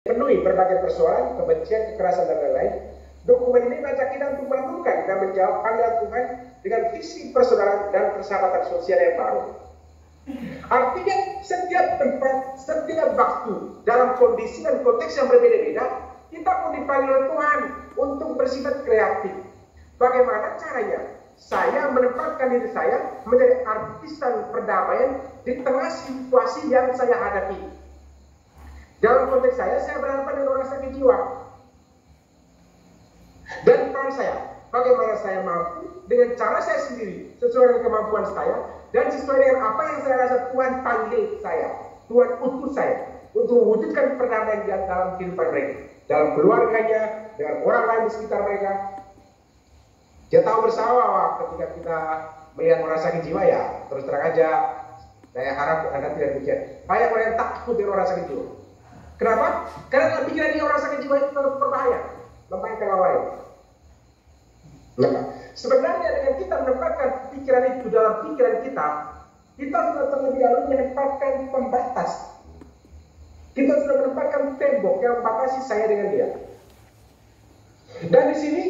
penuhi berbagai persoalan, kebencian, kekerasan, dan lain-lain. Dokumen ini mengajak kita untuk menemukan dan menjawab panggilan Tuhan dengan visi persaudaraan dan persahabatan sosial yang baru. Artinya setiap tempat, setiap waktu, dalam kondisi dan konteks yang berbeda-beda, kita pun dipanggil oleh Tuhan untuk bersifat kreatif. Bagaimana caranya? Saya menempatkan diri saya menjadi artisan perdamaian di tengah situasi yang saya hadapi. Dalam konteks saya berhadapan dengan orang sakit jiwa. Dan peran saya, bagaimana saya mampu dengan cara saya sendiri, sesuai dengan kemampuan saya, dan sesuai dengan apa yang saya rasa Tuhan panggil saya, Tuhan utus saya, untuk mewujudkan perdamaian dalam kehidupan mereka, dalam keluarganya, dengan orang lain di sekitar mereka. Kita tahu bersama bahwa ketika kita melihat orang sakit jiwa, ya terus terang aja, saya harap Anda tidak demikian. Banyak orang yang takut dengan orang sakit jiwa. Kenapa? Karena pikiran dia orang sakit jiwa itu terlalu berbahaya, membahayakan orang lain. Nah, sebenarnya dengan kita menempatkan pikiran itu dalam pikiran kita sudah terlebih dahulu menempatkan pembatas. Kita sudah menempatkan tembok yang membatasi saya dengan dia. Dan di sini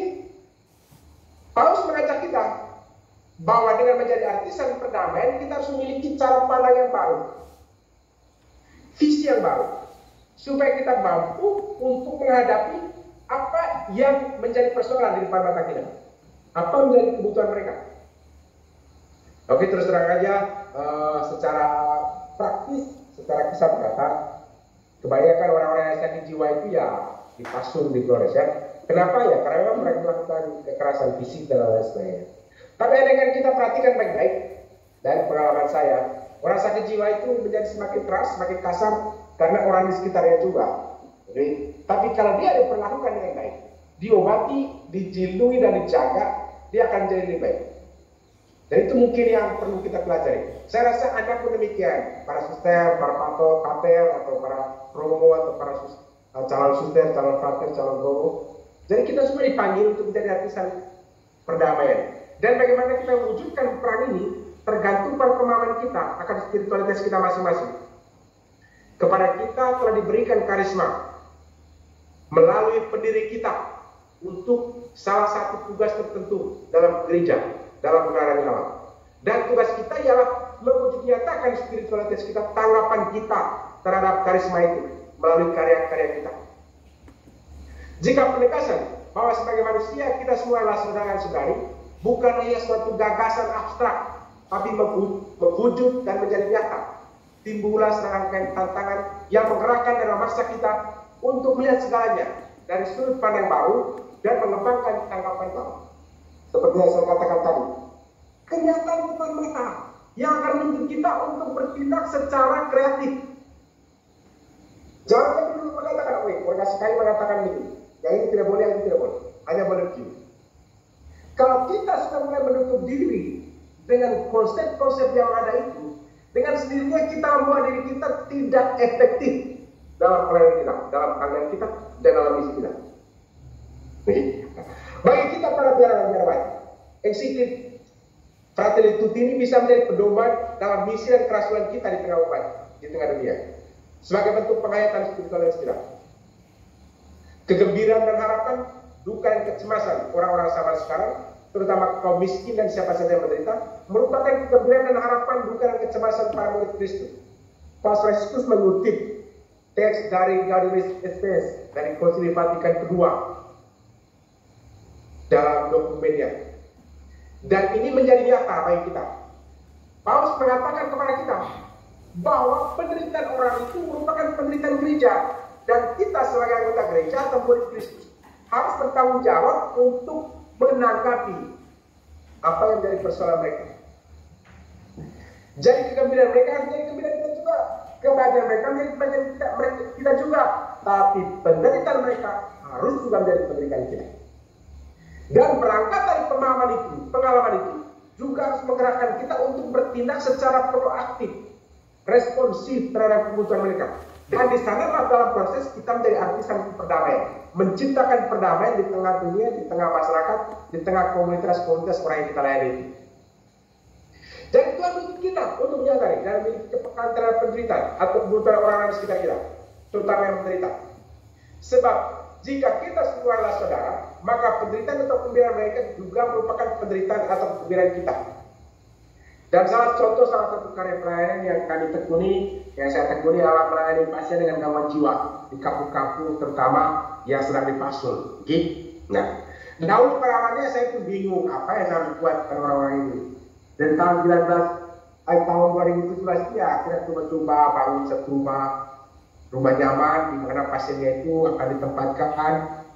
Paulus mengajak kita bahwa dengan menjadi artisan perdamaian, kita harus memiliki cara pandang yang baru, visi yang baru, supaya kita mampu untuk menghadapi apa yang menjadi persoalan di depan mata kita, apa menjadi kebutuhan mereka. Oke, terus terang aja, secara praktis, secara kisah berkata, kebanyakan orang-orang yang sakit jiwa itu ya dipasung di Flores ya. Kenapa ya? Karena mereka melakukan kekerasan fisik dan lain sebagainya. Tapi dengan kita perhatikan baik-baik, dari pengalaman saya, orang sakit jiwa itu menjadi semakin keras, semakin kasar karena orang di sekitarnya juga. Jadi, tapi kalau dia diperlakukan dengan baik, diobati, dijilui dan dijaga, dia akan jadi lebih baik. Dan itu mungkin yang perlu kita pelajari. Saya rasa Anda pun demikian, para suster, para pater, atau para promo, atau para calon suster, calon pater, calon promo. Jadi kita semua dipanggil untuk menjadi artisan perdamaian. Dan bagaimana kita mewujudkan peran ini tergantung pada pemahaman kita akan spiritualitas kita masing-masing. Kepada kita telah diberikan karisma melalui pendiri kita untuk salah satu tugas tertentu dalam gereja, dalam pengarang alam. Dan tugas kita ialah mewujud nyatakan spiritualitas kita, tanggapan kita terhadap karisma itu melalui karya-karya kita. Jika penegasan bahwa sebagai manusia kita semua adalah saudara-saudari, bukan hanya suatu gagasan abstrak, tapi mewujud dan menjadi nyata. Timbullah serangkaian tantangan yang menggerakkan dan memaksa kita untuk melihat segalanya dari sudut pandang baru dan mengembangkan tanggapan baru. Seperti yang saya katakan tadi, kenyataan depan mata yang akan menuntut kita untuk bertindak secara kreatif. Jangan dulu mengatakan, orang sekali mengatakan begini, yang ini tidak boleh, yang ini tidak boleh, hanya boleh view. Kalau kita sudah mulai menutup diri dengan konsep-konsep yang ada itu, dengan sendirinya kita membuat diri kita tidak efektif dalam pelayanan kita, dalam panggilan kita, dan dalam misi kita. Bagi kita para biarawan, eksitif Fratelli Tutti ini bisa menjadi pedoman dalam misi dan kerasulan kita di tengah umat, di tengah dunia, sebagai bentuk penghayatan spiritualitas kita. Kegembiraan dan harapan, duka dan kecemasan orang-orang zaman sekarang, terutama kaum miskin dan siapa saja yang menderita, merupakan kegembiraan dan harapan, duka dan kecemasan para murid Kristus. Paus Franciscus mengutip teks dari Gaudium et Spes dari Konsili Vatikan II dalam dokumennya. Dan ini menjadi nyata bagi kita. Paus mengatakan kepada kita bahwa penderitaan orang itu merupakan penderitaan gereja, dan kita sebagai anggota gereja atau murid Kristus harus bertanggung jawab untuk menanggapi apa yang menjadi persoalan mereka. Jadi kegembiraan mereka harus menjadi kegembiraan kita juga, kebahagiaan mereka menjadi kebahagiaan kita juga, tapi penderitaan mereka harus juga menjadi penderitaan kita. Dan berangkat dari pemahaman itu, pengalaman itu juga harus menggerakkan kita untuk bertindak secara proaktif, responsif terhadap kebutuhan mereka. Dan di sanalah dalam proses kita menjadi artisan perdamaian, menciptakan perdamaian di tengah dunia, di tengah masyarakat, di tengah komunitas-komunitas orang yang kita layani. Dan Tuhan menuntut kita untuk menyadari dan memiliki kepekaan terhadap penderitaan atau kebutuhan orang-orang di sekitar kita, terutama yang menderita. Sebab jika kita semua adalah saudara, maka penderitaan atau pemberian mereka juga merupakan penderitaan atau pemberian kita. Dan salah satu karya pelayanan yang kami tekuni, yang saya tekuni adalah melayani pasien dengan gangguan jiwa di kampung-kampung, terutama yang sedang dipasul. Okay? Nah, dahulu perawannya saya pun bingung apa yang harus buat orang-orang ini. Dan tahun 2017 ya, akhirnya coba-coba bangun satu rumah nyaman di mana pasiennya itu akan ditempatkan,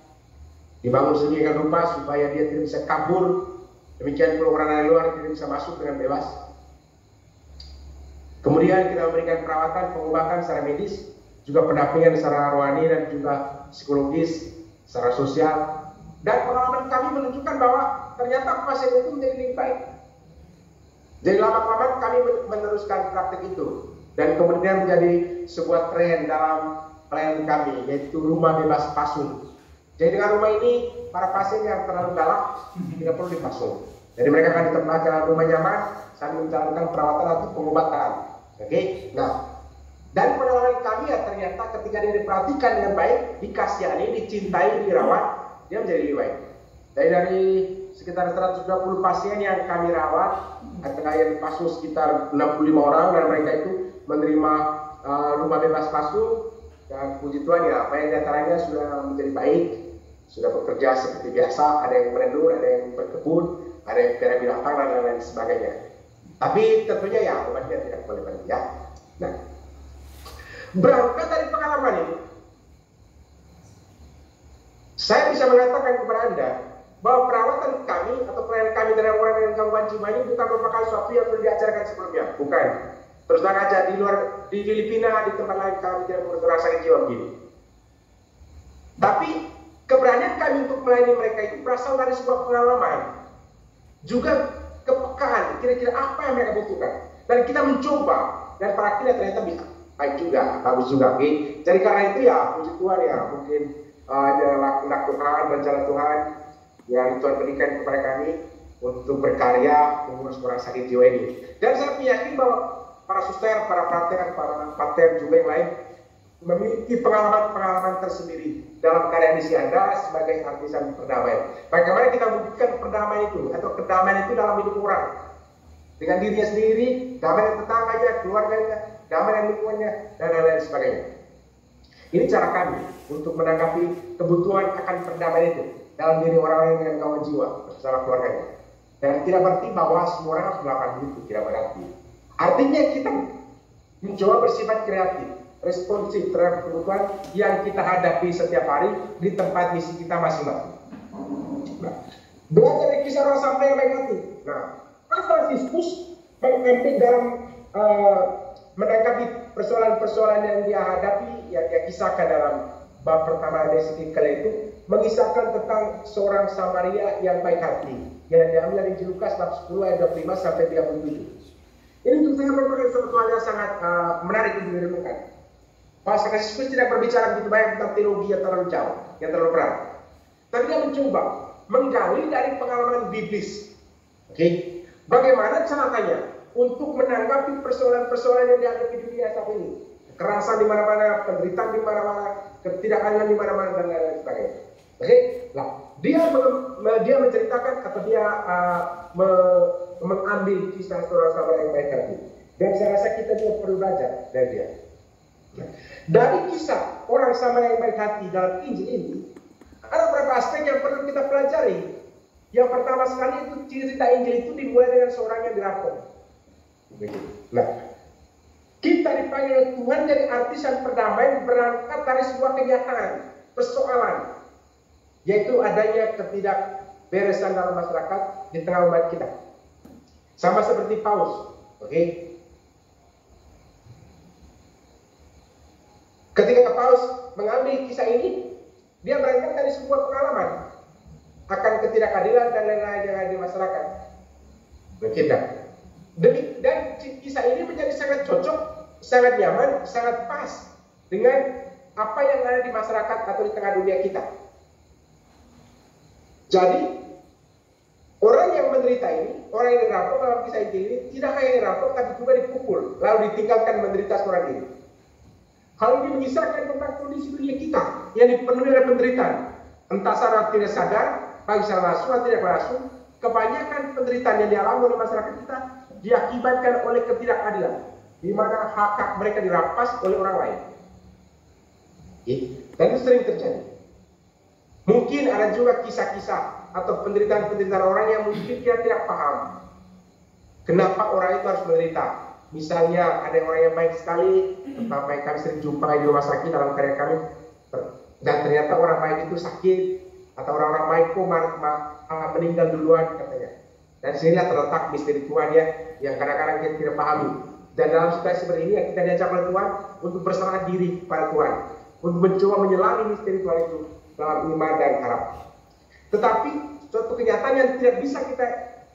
dibangun sedemikian rupa supaya dia tidak bisa kabur. Demikian pula orang dari luar tidak bisa masuk dengan bebas. Kemudian kita memberikan perawatan, pengobatan secara medis, juga pendampingan secara rohani dan juga psikologis, secara sosial. Dan pengalaman kami menunjukkan bahwa ternyata pasien itu menjadi lebih baik. Jadi lama-lama kami meneruskan praktik itu. Dan kemudian menjadi sebuah tren dalam pelayanan kami, yaitu rumah bebas pasung. Jadi dengan rumah ini, para pasien yang terlalu galak tidak perlu dipasung. Jadi mereka akan ditempatkan dalam rumah nyaman sambil menjalankan perawatan atau pengobatan. Oke, nah, dan pengalaman kami ya ternyata ketika dia diperhatikan dengan baik, dikasihani, dicintai, dirawat, dia menjadi lebih baik. Dari sekitar 120 pasien yang kami rawat, ada yang dipasung sekitar 65 orang, dan mereka itu menerima rumah bebas pasung. Dan puji Tuhan ya, banyak diantaranya sudah menjadi baik, sudah bekerja seperti biasa, ada yang menenun, ada yang berkebun, ada yang piara binatang dan lain-lain sebagainya. Tapi tentunya ya obatnya tidak boleh berhenti ya. Nah, berangkat dari pengalaman ini, saya bisa mengatakan kepada Anda bahwa perawatan kami atau pelayanan kami dari orang dengan gangguan jiwa ini bukan merupakan sesuatu yang perlu diajarkan sebelumnya, bukan. Terus terang aja di Filipina, di tempat lain kami tidak bergerak sakit jiwa begini. Tapi keberanian kami untuk melayani mereka itu berasal dari sebuah pengalaman, juga kepekaan, kira-kira apa yang mereka butuhkan. Dan kita mencoba, dan praktiknya ternyata bisa baik juga, bagus juga. Okay? Jadi karena itu ya, puji Tuhan ya, mungkin ada laku Tuhan, rencana Tuhan yang Tuhan berikan kepada kami untuk berkarya mengurus orang sakit jiwa ini. Dan saya yakin bahwa para suster, para pater juga yang lain memiliki pengalaman-pengalaman tersendiri dalam karya misi Anda sebagai artisan perdamaian. Bagaimana kita membuktikan perdamaian itu atau kedamaian itu dalam hidup orang, dengan dirinya sendiri, damai dengan tetangganya, keluarganya, damai dengan lingkungannya, dan lain-lain sebagainya. Ini cara kami untuk menanggapi kebutuhan akan perdamaian itu dalam diri orang dengan gangguan jiwa bersama keluarganya. Dan tidak berarti bahwa semua orang harus melakukan itu, tidak berarti. Artinya kita mencoba bersifat kreatif, responsif terhadap kebutuhan yang kita hadapi setiap hari di tempat misi kita masing-masing. Nah, belajar dari kisah orang sampai yang baik hati. Nah, Fransiskus mengambil dalam menanggapi persoalan-persoalan yang dia hadapi, yang dia kisahkan dalam bab pertama Desikikal itu, mengisahkan tentang seorang Samaria yang baik hati, yang diambil dari Lukas bab 10 ayat 25 sampai 37. Ini untuk saya merupakan sesuatu hal yang sangat menarik untuk direnungkan. Pak Fransiskus tidak berbicara begitu banyak tentang teologi yang terlalu jauh, yang terlalu berat. Tapi dia mencoba menggali dari pengalaman biblis. Oke, bagaimana caranya untuk menanggapi persoalan-persoalan yang dihadapi di dunia saat ini? Kekerasan di mana-mana, penderitaan di mana-mana, ketidakadilan di mana-mana, dan lain-lain sebagainya. Oke, nah dia menceritakan atau dia mengambil kisah seorang sahabat yang baik hati. Dan saya rasa kita juga perlu belajar dari dia. Dari kisah orang sama yang baik hati dalam Injil ini, ada beberapa aspek yang perlu kita pelajari. Yang pertama sekali itu cerita Injil itu dimulai dengan seorang yang dirampok. Nah, kita dipanggil Tuhan jadi artisan perdamaian berangkat dari sebuah kenyataan, persoalan, yaitu adanya ketidakberesan dalam masyarakat di tengah umat kita. Sama seperti Paulus, oke? Ketika Paulus mengambil kisah ini, dia berangkat dari sebuah pengalaman akan ketidakadilan dan lain-lain yang ada di masyarakat kita. Dan kisah ini menjadi sangat cocok, sangat nyaman, sangat pas dengan apa yang ada di masyarakat atau di tengah dunia kita. Jadi orang yang menderita ini, orang yang dirampok dalam kisah ini tidak hanya dirampok tapi juga dipukul, lalu ditinggalkan menderita seorang diri. Hal ini mengisahkan tentang kondisi dunia kita yang dipenuhi oleh penderitaan. Entah sadar tidak sadar, baik secara langsung atau tidak langsung, kebanyakan penderitaan yang dialami oleh masyarakat kita diakibatkan oleh ketidakadilan, di mana hak-hak mereka dirampas oleh orang lain. Dan itu sering terjadi. Mungkin ada juga kisah-kisah atau penderitaan-penderitaan orang yang mungkin dia tidak paham kenapa orang itu harus menderita. Misalnya ada orang yang baik sekali, apa yang kami sering jumpai di rumah sakit dalam karya kami, dan ternyata orang baik itu sakit, atau orang-orang baik kok meninggal duluan katanya. Dan sinilah terletak misteri Tuhan ya, yang kadang-kadang kita tidak pahami. Dan dalam situasi seperti ini kita diajak oleh Tuhan untuk berserah diri pada Tuhan, untuk mencoba menyelami misteri Tuhan itu dalam iman dan harap. Tetapi suatu kenyataan yang tidak bisa kita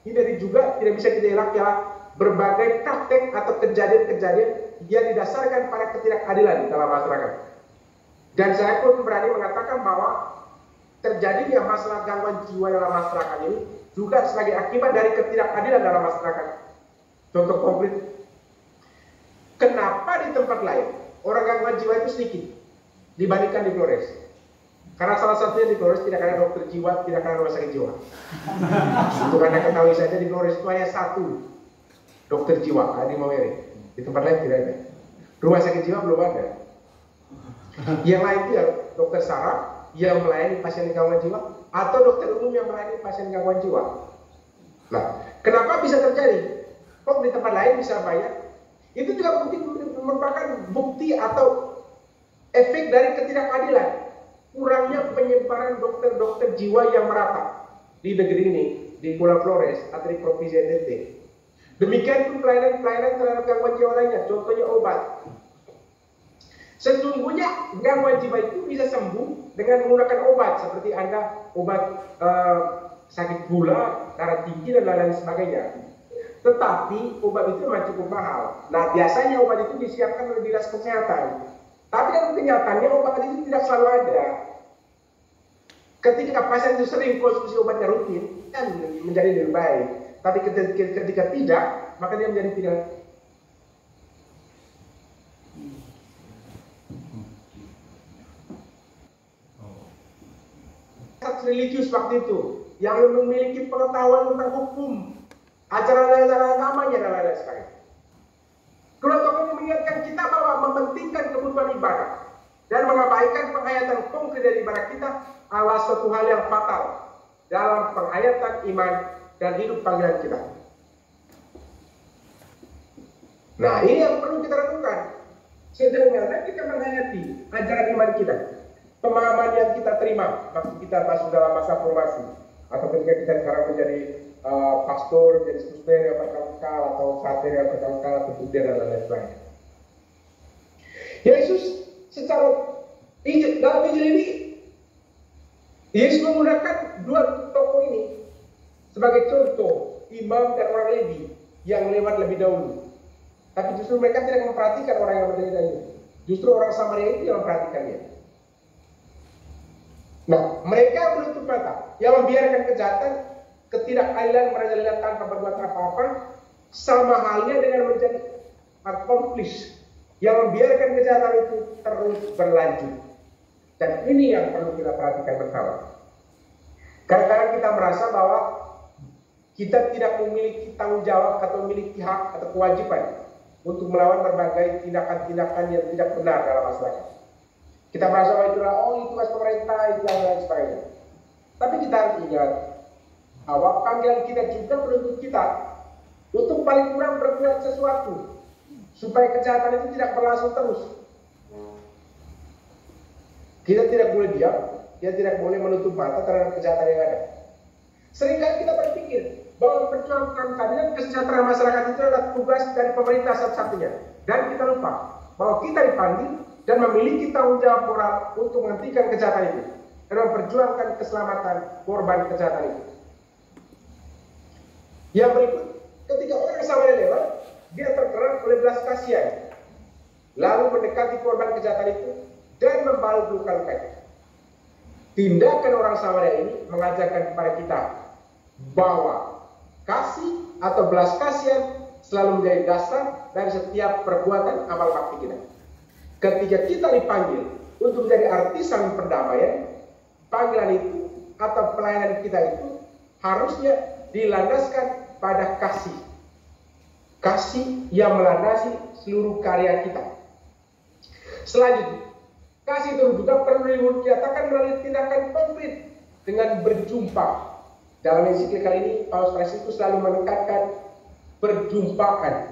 hindari juga, tidak bisa kita elak ialah berbagai praktek atau kejadian-kejadian yang didasarkan pada ketidakadilan dalam masyarakat. Dan saya pun berani mengatakan bahwa terjadinya masalah gangguan jiwa dalam masyarakat ini juga sebagai akibat dari ketidakadilan dalam masyarakat. Contoh konkret, kenapa di tempat lain orang gangguan jiwa itu sedikit dibandingkan di Flores? Karena salah satunya di Flores tidak ada dokter jiwa, tidak ada rumah sakit jiwa. Untuk Anda ketahui saja di Flores itu hanya satu dokter jiwa, di Mawere. Di tempat lain tidak ada. Rumah sakit jiwa belum ada. Yang lain itu ya dokter saraf yang melayani pasien gangguan jiwa, atau dokter umum yang melayani pasien gangguan jiwa. Nah, kenapa bisa terjadi? Kok di tempat lain bisa bayar? Itu juga mungkin merupakan bukti atau efek dari ketidakadilan. Kurangnya penyebaran dokter-dokter jiwa yang merata di negeri ini, di Pulau Flores atau di Provinsi NTT. Demikian pun pelayanan-pelayanan terhadap gangguan jiwa lainnya, contohnya obat. Sesungguhnya gangguan jiwa itu bisa sembuh dengan menggunakan obat, seperti Anda obat sakit gula, darah tinggi dan lain-lain sebagainya. Tetapi obat itu memang cukup mahal. Nah, biasanya obat itu disiapkan oleh dinas kesehatan. Tapi dalam kenyataannya obat itu tidak selalu ada. Ketika pasien itu sering konsumsi obatnya rutin, kan menjadi lebih baik. Tapi ketika tidak, maka dia menjadi tidak. Religius waktu itu yang memiliki pengetahuan tentang hukum, ajaran-ajaran agamanya dan lain-lain sebagainya. Kedua tokoh ini mengingatkan kita bahwa mementingkan kebutuhan ibadah dan mengabaikan penghayatan konkret dari ibadah kita adalah suatu hal yang fatal dalam penghayatan iman dan hidup panggilan kita. Nah, ini yang perlu kita lakukan. Sederhana kita menghayati ajaran iman kita, pemahaman yang kita terima waktu kita masuk dalam masa formasi, atau ketika kita sekarang menjadi pastor, menjadi suster yang berkali-kali, atau satir yang berkali-kali, atau budir dan lain-lain sebagainya. Yesus secara dalam Injil ini, Yesus menggunakan dua tokoh ini sebagai contoh imam dan orang Lewi yang lewat lebih dahulu. Tapi justru mereka tidak memperhatikan orang yang berbeda ini. Justru orang Samaria itu yang memperhatikannya. Nah, mereka menutup mata, yang membiarkan kejahatan, ketidakadilan merajalela tanpa berbuat apa-apa, sama halnya dengan menjadi accomplice yang membiarkan kejahatan itu terus berlanjut. Dan ini yang perlu kita perhatikan bersama. Kadang-kadang kita merasa bahwa kita tidak memiliki tanggung jawab atau memiliki hak atau kewajiban untuk melawan berbagai tindakan-tindakan yang tidak benar dalam masyarakat. Kita merasa bahwa itulah, itu tugas pemerintah, itu dan lain sebagainya. Tapi kita harus ingat bahwa panggilan kita juga menuntut kita untuk paling kurang berbuat sesuatu supaya kejahatan itu tidak berlangsung terus. Kita tidak boleh diam, kita tidak boleh menutup mata terhadap kejahatan yang ada. Seringkali kita berpikir bahwa perjuangan keadilan kesejahteraan masyarakat itu adalah tugas dari pemerintah satu-satunya, dan kita lupa bahwa kita dipanggil dan memiliki tanggung jawab moral untuk menghentikan kejahatan itu dan memperjuangkan keselamatan korban kejahatan itu. Yang berikut, ketika orang Samaria lewat, dia tergerak oleh belas kasihan, lalu mendekati korban kejahatan itu dan membalut luka-lukanya. Tindakan orang Samaria ini mengajarkan kepada kita bahwa kasih atau belas kasihan selalu menjadi dasar dari setiap perbuatan amal bakti kita. Ketika kita dipanggil untuk menjadi artisan perdamaian, panggilan itu atau pelayanan kita itu harusnya dilandaskan pada kasih. Kasih yang melandasi seluruh karya kita. Selanjutnya, kasih itu juga perlu dinyatakan melalui tindakan konkret dengan berjumpa. Dalam ensiklik kali ini, Paus Franciscus selalu menekankan perjumpaan.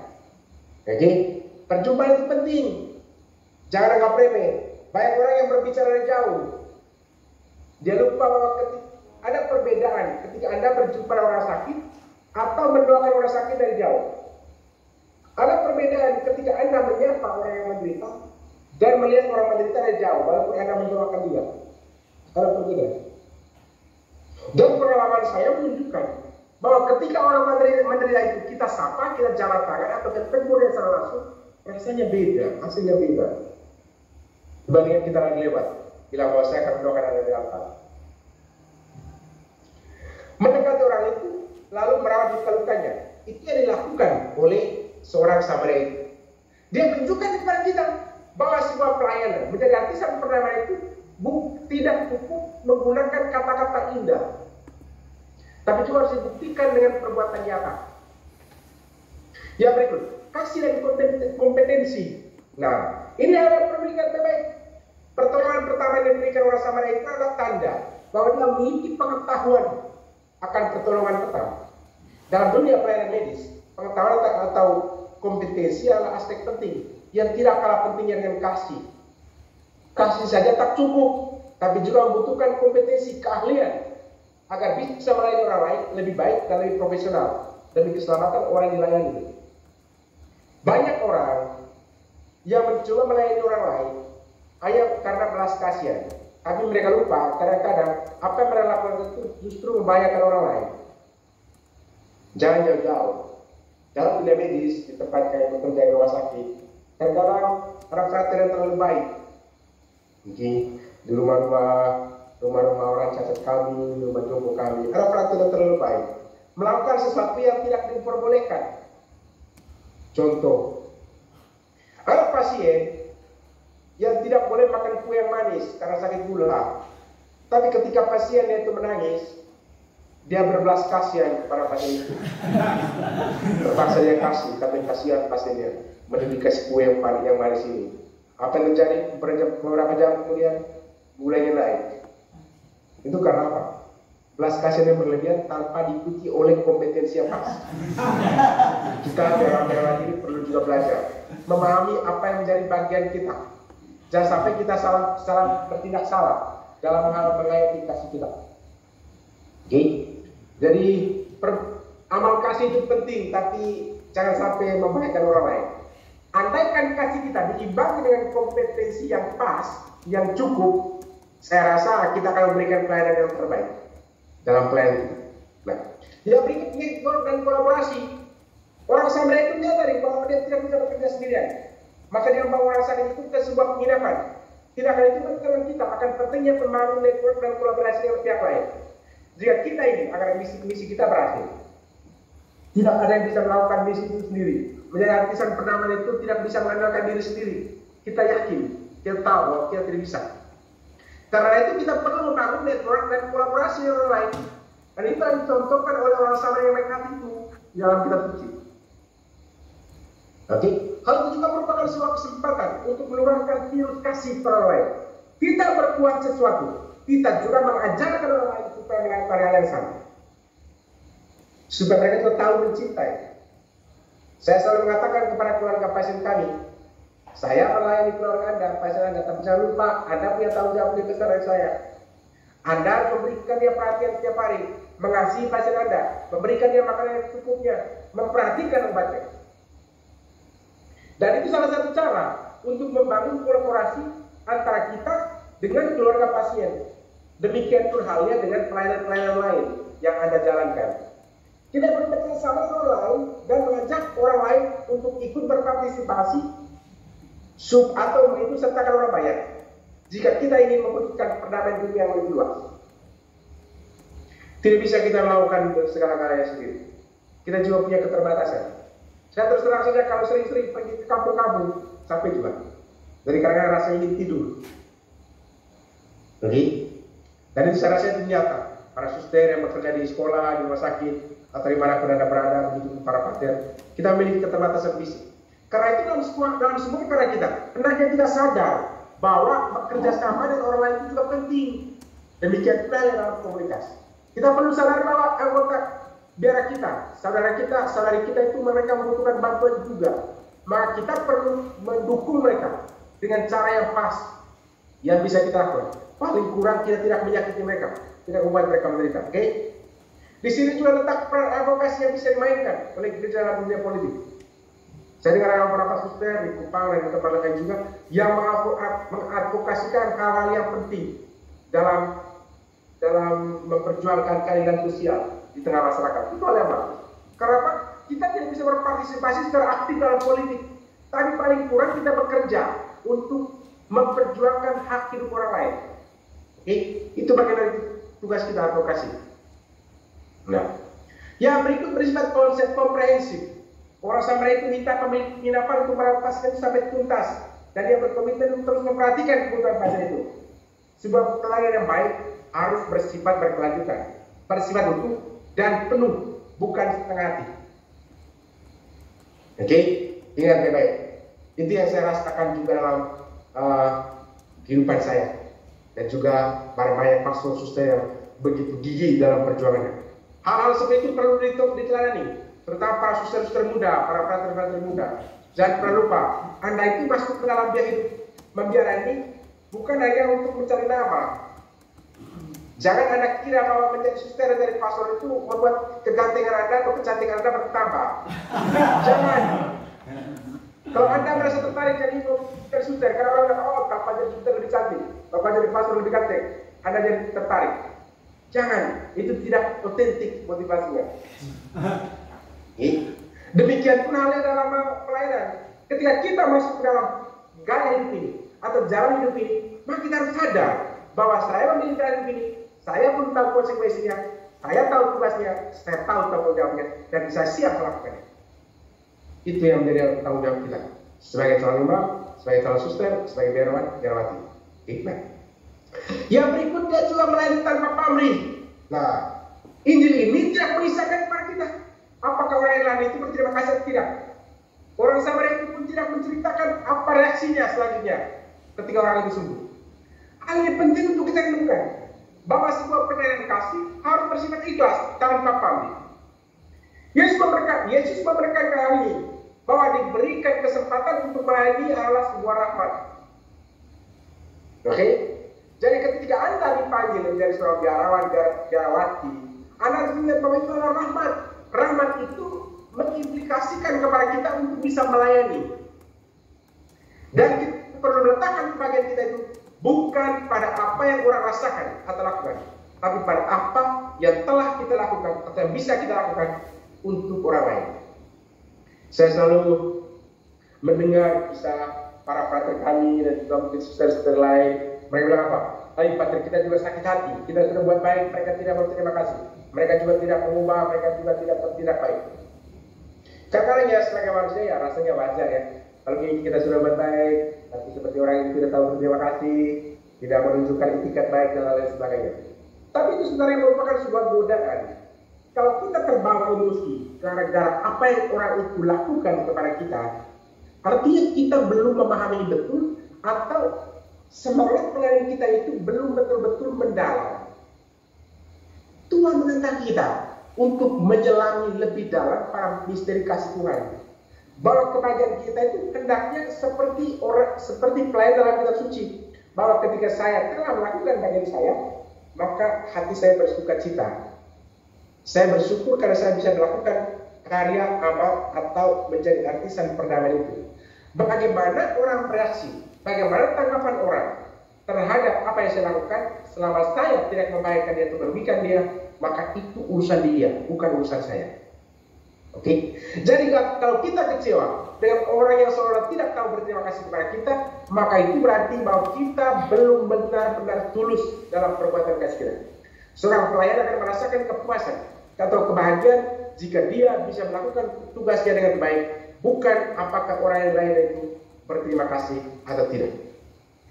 Jadi, perjumpaan itu penting. Jangan anggap remeh. Banyak orang yang berbicara dari jauh. Dia lupa bahwa ada perbedaan ketika Anda berjumpa dengan orang sakit atau mendoakan orang sakit dari jauh. Ada perbedaan ketika Anda menyapa orang yang menderita dan melihat orang menderita dari jauh, walaupun Anda mendoakan juga. Ada perbedaan. Dan pengalaman saya menunjukkan bahwa ketika orang menderita itu kita sapa, kita jabat tangan atau kita tegur yang secara langsung, rasanya beda, hasilnya beda. Dibandingkan kita lagi lewat, bilang bahwa saya akan mendoakan Anda dari altar. Mendekati orang itu, lalu merawat luka-lukanya. Itu yang dilakukan oleh seorang Samaria. Dia tunjukkan kepada kita bahwa sebuah pelayanan menjadi artisan perdamaian itu tidak cukup menggunakan kata-kata indah, tapi juga harus dibuktikan dengan perbuatan nyata. Yang berikut, kasih dan kompetensi. Nah, ini adalah perbedaan terbaik. Pertolongan pertama yang diberikan orang Samaria itu adalah tanda bahwa dia memiliki pengetahuan akan pertolongan pertama. Dalam dunia pelayanan medis, pengetahuan atau kompetensi adalah aspek penting yang tidak kalah pentingnya dengan kasih. Kasih saja tak cukup, tapi juga membutuhkan kompetensi, keahlian agar bisa melayani orang lain lebih baik dan lebih profesional demi keselamatan orang yang dilayani. Banyak orang yang mencoba melayani orang lain hanya karena belas kasihan, tapi mereka lupa kadang-kadang apa yang mereka lakukan itu justru membahayakan orang lain. Jangan jauh-jauh. Dalam dunia medis, di tempat kayak bekerja di rumah sakit, kadang-kadang orang karakter yang terlalu baik. Mungkin di rumah-rumah orang cacat kami, rumah jompo kami, ada karakter yang terlalu baik, melakukan sesuatu yang tidak diperbolehkan. Contoh, ada pasien yang tidak boleh makan kue yang manis karena sakit gula, tapi ketika pasiennya itu menangis, dia berbelas kasihan kepada pasien itu. Terpaksa dia kasih, tapi kasihan pasiennya, mending dikasih kue yang manis ini. Apa yang terjadi beberapa jam kemudian gulanya naik. Itu karena apa? Belas kasihan yang berlebihan tanpa diikuti oleh kompetensi yang pas. Kita dalam ini perlu juga belajar memahami apa yang menjadi bagian kita. Jangan sampai kita salah bertindak salah dalam hal melayani kasih kita. Oke? Jadi amal kasih itu penting, tapi jangan sampai membahayakan orang lain. Andaikan kasih kita diimbangi dengan kompetensi yang pas, yang cukup, saya rasa kita akan memberikan pelayanan yang terbaik dalam pelayanan kita. Nah, yang berikutnya network dan kolaborasi. Orang Samaria itu menyadari bahwa dia tidak bisa bekerja sendirian. Maka dia membawa orang sakit itu ke sebuah penginapan. Tindakan itu menunjukkan kita akan pentingnya membangun network dan kolaborasi dengan pihak lain. Jika kita ini agar misi kita berhasil, tidak ada yang bisa melakukan misi itu sendiri. Menjadi artisan perdamaian itu tidak bisa mengandalkan diri sendiri. Kita yakin, kita tahu bahwa kita tidak bisa. Karena itu kita perlu membangun network dan kolaborasi dengan orang lain. Dan itu yang dicontohkan oleh orang Samaria yang mereka itu di dalam kitab suci. Oke, hal itu juga merupakan sebuah kesempatan untuk meluangkan virus kasih kepada orang lain. Kita berbuat sesuatu, kita juga mengajarkan orang lain supaya melakukan hal yang sama, supaya mereka juga tahu mencintai. Saya selalu mengatakan kepada keluarga pasien kami, saya melayani keluarga Anda, pasien Anda, tapi jangan lupa Anda punya tanggung jawab lebih besar dari saya. Anda memberikan dia perhatian setiap hari, mengasihi pasien Anda, memberikan dia makanan yang secukupnya, memperhatikan obatnya. Dan itu salah satu cara untuk membangun kolaborasi antara kita dengan keluarga pasien. Demikian pun halnya dengan pelayanan-pelayanan lain yang Anda jalankan. Kita bekerja sama dengan orang lain dan mengajak orang lain untuk ikut berpartisipasi atau itu sertakan orang banyak. Jika kita ingin membutuhkan perdamaian dunia yang lebih luas, tidak bisa kita melakukan segala-galanya sendiri. Kita juga punya keterbatasan. Saya terus terang saja kalau sering-sering pergi ke kampung-kampung, sampai juga. Jadi karena rasa ingin tidur. Oke? Dan itu saya rasa itu nyata. Para suster yang bekerja di sekolah, di rumah sakit, atau di mana pun Anda berada, begitu para pasien, kita memiliki keterbatasan fisik. Karena itu dalam semua karya kita, hendaknya kita sadar bahwa bekerja sama dengan orang lain itu juga penting. Demikian pula dalam komunitas. Kita perlu sadar bahwa anggota daerah kita, saudari kita itu mereka membutuhkan bantuan juga. Maka kita perlu mendukung mereka dengan cara yang pas, yang bisa kita lakukan. Paling kurang kita tidak menyakiti mereka, tidak membuat mereka menderita. Oke? Di sini juga letak peran advokasi yang bisa dimainkan oleh gereja dalam dunia politik. Saya dengar ada beberapa suster di Kupang dan di tempat lain juga yang mengadvokasikan hal-hal yang penting dalam memperjuangkan keadilan sosial di tengah masyarakat. Itu hal yang bagus. Kenapa? Kita tidak bisa berpartisipasi secara aktif dalam politik, tapi paling kurang kita bekerja untuk memperjuangkan hak hidup orang lain. Oke? Itu bagian dari tugas kita advokasi. Nah, yang berikut bersifat konsep komprehensif. Orang Samaria itu minta penginapan untuk melepaskan itu sampai tuntas, dan dia berkomitmen untuk terus memperhatikan kebutuhan pasien itu. Sebuah pelayanan yang baik harus bersifat berkelanjutan, bersifat utuh dan penuh, bukan setengah hati. Oke, ingat baik-baik. Itu yang saya rasakan juga dalam kehidupan saya, dan juga para banyak pastor suster yang begitu gigih dalam perjuangannya. Hal-hal seperti itu perlu diteladani, terutama para suster-suster muda, para frater-frater muda. Jangan pernah lupa, Anda itu masuk ke dalam biaya hidup membiara ini bukan hanya untuk mencari nama. Jangan Anda kira bahwa menjadi suster dari pastor itu membuat kegantengan Anda atau kecantikan Anda bertambah. Jangan. Kalau Anda merasa tertarik jadi suster, karena orang bilang, oh Bapak jadi suster lebih cantik, Bapak jadi pastor lebih ganteng, Anda jadi tertarik. Jangan, itu tidak otentik motivasinya. Demikian pun halnya dalam pelayanan. Ketika kita masuk ke dalam gaya hidup ini atau jalan hidup ini, maka kita harus sadar bahwa saya memilih jalan hidup ini, saya pun tahu konsekuensinya, saya tahu tugasnya, saya tahu tanggung jawabnya, dan saya siap melakukannya. Itu yang menjadi tanggung jawab kita sebagai calon imam, sebagai calon suster, sebagai biarawati. Baik. Yang berikutnya juga melayani tanpa pamrih. Nah, Injil ini tidak mengisahkan kepada kita apakah orang yang lain itu berterima kasih atau tidak. Orang Samaria itu pun tidak menceritakan apa reaksinya selanjutnya ketika orang itu sembuh. Hal yang penting untuk kita renungkan bahwa sebuah pelayanan kasih harus bersifat ikhlas tanpa pamrih. Yesus memberikan kami bahwa diberikan kesempatan untuk melayani adalah sebuah rahmat. Oke? Jadi ketika Anda dipanggil menjadi seorang biarawati, Anda harus ingat bahwa itu adalah rahmat. Rahmat itu mengimplikasikan kepada kita untuk bisa melayani. Dan kita perlu meletakkan bagian kita itu bukan pada apa yang orang rasakan atau lakukan, tapi pada apa yang telah kita lakukan atau yang bisa kita lakukan untuk orang lain. Saya selalu mendengar kisah para frater kami dan juga mungkin suster-suster lain. Mereka bilang apa? Tapi frater kita juga sakit hati. Kita sudah buat baik, mereka tidak berterima kasih. Mereka juga tidak mengubah, mereka juga tidak bertindak baik. Caranya sebagai manusia ya rasanya wajar ya. Kalau kita sudah buat baik, tapi seperti orang yang tidak tahu berterima kasih, tidak menunjukkan itikat baik dan lain sebagainya. Tapi itu sebenarnya merupakan sebuah godaan. Kalau kita terbawa emosi gara-gara apa yang orang itu lakukan kepada kita, artinya kita belum memahami betul atau semangat pelayanan kita itu belum betul-betul mendalam. Tuhan menentang kita untuk menyelami lebih dalam para misteri kasih Tuhan. Bahwa kebahagiaan kita itu hendaknya seperti pelayan dalam kitab suci. Bahwa ketika saya telah melakukan bagian saya, maka hati saya bersuka cita. Saya bersyukur karena saya bisa melakukan karya, amal, atau menjadi artisan perdamaian itu. Bagaimana orang bereaksi? Bagaimana tanggapan orang terhadap apa yang saya lakukan? Selama saya tidak membahayakan dia atau merugikan dia, maka itu urusan dia, bukan urusan saya. Oke? Jadi kalau kita kecewa dengan orang yang seolah tidak tahu berterima kasih kepada kita, maka itu berarti bahwa kita belum benar-benar tulus dalam perbuatan kasih kita. Seorang pelayan akan merasakan kepuasan atau kebahagiaan jika dia bisa melakukan tugasnya dengan baik, bukan apakah orang yang lain itu berterima kasih atau tidak.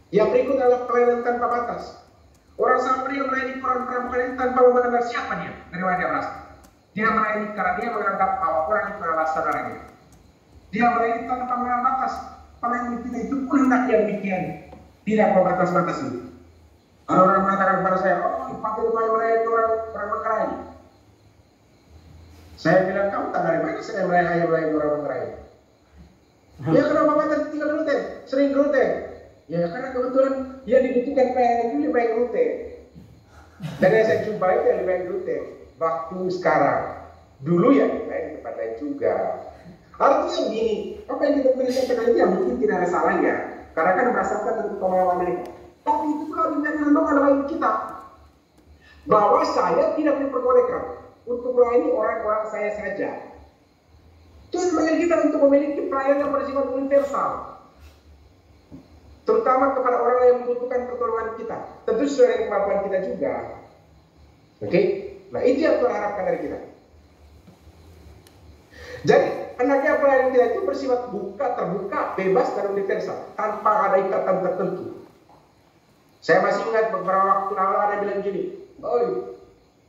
Yang berikut adalah pelayanan tanpa batas. Orang Samaria melayani orang perempuan ini tanpa memandang siapa dia, dari mana dia berasal. Dia melayani karena dia menganggap bahwa orang itu adalah saudaranya. Dia melayani tanpa mengenal batas. Pelayanan kita itu pun hendaknya demikian, tidak membatas-batasi. Orang mengatakan kepada saya, oh, pakai upaya melayani orang Mekah ini. Saya bilang, kamu tak dari mana saya melayani orang Mekah ini? Ya kenapa batas tinggal rute, sering rute? Ya karena kebetulan yang dibutuhkan pelayanan itu lebih baik rute. Dan yang saya jumpai itu lebih baik rute. Waktu sekarang, dulu ya di tempat lain juga. Artinya begini, apa yang kita berikan itu yang mungkin tidak ada salahnya, karena kan berdasarkan dari pengalaman mereka. Tapi itu kalau dimenangkan oleh kita, bahwa saya tidak diperbolehkan untuk melayani orang-orang saya saja. Tuhan mengajar kita untuk memiliki pelayanan yang bersifat universal, terutama kepada orang yang membutuhkan pertolongan kita. Tentu sesuai dengan kemampuan kita juga. Oke? Nah itu yang Tuhan harapkan dari kita. Jadi hendaknya pelayanan kita itu bersifat terbuka, bebas dan universal, tanpa ada ikatan tertentu. Saya masih ingat beberapa waktu lalu ada bilang gini,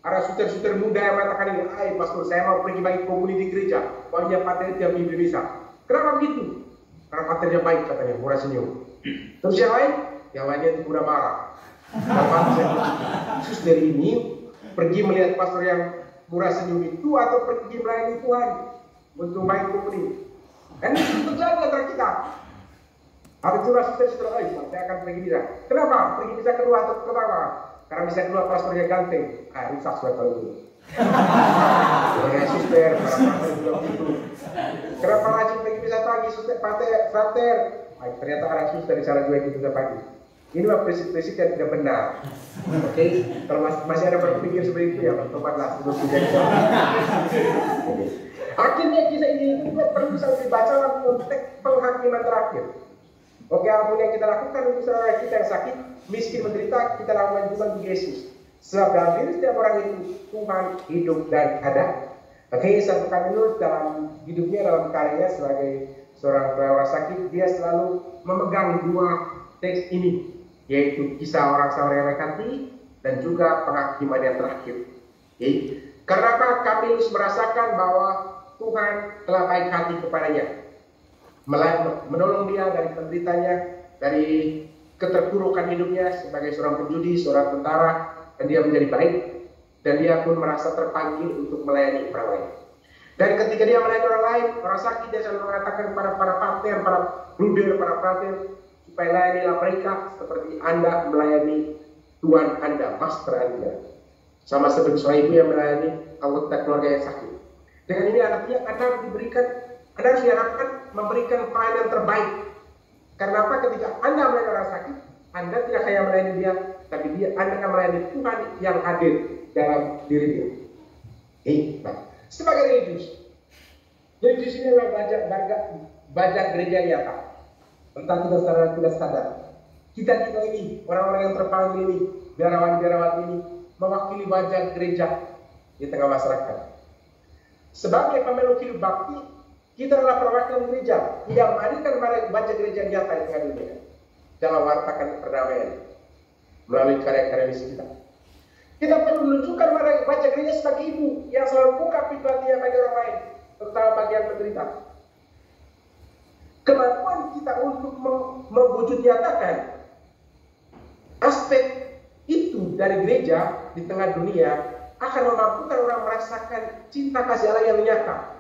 ada suster-suster muda yang mengatakan ini, pastor saya mau pergi bagi komuni di gereja, pokoknya pater tiap minggu bisa. Kenapa begitu? Karena paternya baik katanya, murah senyum. Terus yang lainnya itu murah marah. Suster ini pergi melihat pastor yang murah senyum itu atau pergi melayani Tuhan untuk baik komuni. Dan itu terjadi antara kita. Ada juga suster-suster, saya akan pergi bisa. Kenapa? Pergi bisa kedua atau pertama? Karena bisa kedua pastornya ganteng. Rusak sudah kalau dulu. Karena suster, para pastor juga begitu. Kenapa rajin pergi bisa pagi, suster, pater? Ternyata ada suster di sana juga yang bisa pagi. Ini adalah prinsip-prinsip yang tidak benar. Oke, kalau masih ada berpikir seperti itu ya, bertobatlah sebelum tidak. Akhirnya kisah ini juga perlu dibaca dalam konteks penghakiman terakhir. Oke, apapun yang kita lakukan untuk saudara kita yang sakit, miskin, menderita, kita lakukan juga untuk Yesus. Sebab dalam diri setiap orang itu Tuhan hidup dan ada. Oke, satu kali dalam hidupnya, dalam karyanya sebagai seorang perawat sakit, dia selalu memegang dua teks ini, yaitu kisah orang Samaria yang mati dan juga penghakiman yang terakhir. Oke, karena kami merasakan bahwa Tuhan telah baik hati kepadanya, menolong dia dari penderitanya, dari keterpurukan hidupnya sebagai seorang penjudi, seorang tentara, dan dia menjadi baik, dan dia pun merasa terpanggil untuk melayani orang lain. Dan ketika dia melayani orang lain, orang sakit, dia selalu mengatakan kepada para pater, para bruder, para pater, supaya layanilah mereka seperti Anda melayani Tuhan Anda, master Anda. Sama seperti seorang ibu yang melayani anggota keluarga yang sakit. Dengan ini artinya Anda harus diharapkan memberikan pelayanan terbaik. Karena apa? Ketika Anda melayani orang sakit, Anda tidak hanya melayani dia, tapi Anda akan melayani Tuhan yang hadir dalam diri dia. Sebagai religius ini adalah bajak gereja nyata. Entah tidak sadar, kita ini orang-orang yang terpanggil ini, biarawan-biarawat ini, mewakili bajak gereja di tengah masyarakat. Sebagai pemeluk hidup bakti, kita adalah perwakilan gereja yang menghadirkan bajak gereja nyata yang ada di dunia dalam wartakan perdamaian melalui karya-karya misi kita. Kita perlu menunjukkan bajak gereja sebagai ibu yang selalu buka pintu hatinya bagi orang lain, terutama bagi yang menderita. Kemampuan kita untuk mewujud nyatakan aspek itu dari gereja di tengah dunia akan memampukan orang merasakan cinta kasih Allah yang nyata.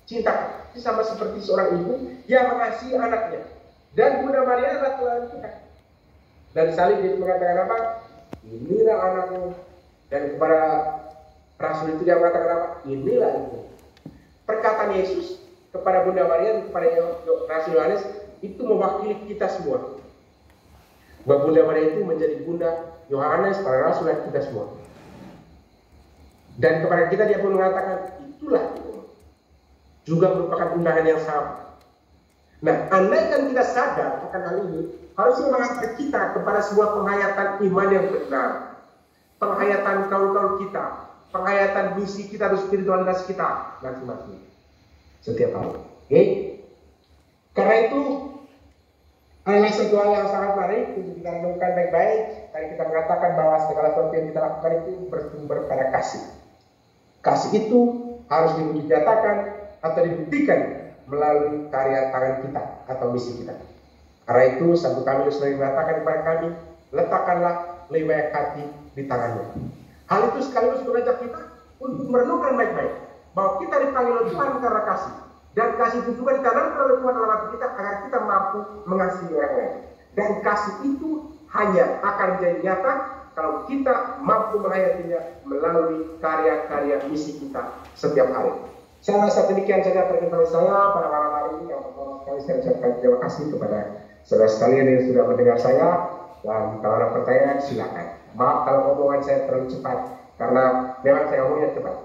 Cinta sama seperti seorang ibu yang mengasihi anaknya. Dan Bunda Maria adalah teladan kita. Dan salib dia mengatakan apa? Inilah anakmu. Dan kepada Rasul itu dia mengatakan apa? Inilah ibu. Perkataan Yesus kepada Bunda Maria dan kepada Rasul Yohanes itu mewakili kita semua. Bahwa Bunda Maria itu menjadi Bunda Yohanes, para Rasul dan kita semua. Dan kepada kita dia pun mengatakan itulah itu. Juga merupakan undangan yang sama. Nah, andaikan kita sadar akan hal ini, harusnya mengangkat kita kepada sebuah penghayatan iman yang benar, penghayatan kaul-kaul kita, penghayatan misi kita dan spiritualitas kita masing-masing setiap hari. Karena itu adalah satu hal yang sangat menarik untuk kita renungkan baik-baik. Tadi kita mengatakan bahwa segala sesuatu yang kita lakukan itu bersumber pada kasih. Kasih itu harus dinyatakan atau dibuktikan melalui karya tangan kita atau misi kita. Karena itu, Santo Kamilus sering mengatakan kepada kami, letakkanlah lebih banyak hati di tangannya. Hal itu sekaligus mengajak kita untuk merenungkan baik-baik bahwa kita dipanggil oleh Tuhan karena kasih, dan kasih itu juga ditanamkan oleh Tuhan dalam hati kita agar kita mampu mengasihi orang lain. Dan kasih itu hanya akan menjadi nyata kalau kita mampu menghayatinya melalui karya-karya misi kita setiap hari. Saya rasa demikian saja perkenalan saya pada malam hari ini. Yang pertama sekali saya ucapkan terima kasih kepada saudara sekalian yang sudah mendengar saya. Dan kalau ada pertanyaan silakan. Maaf kalau omongan saya terlalu cepat karena memang saya ngomongnya cepat.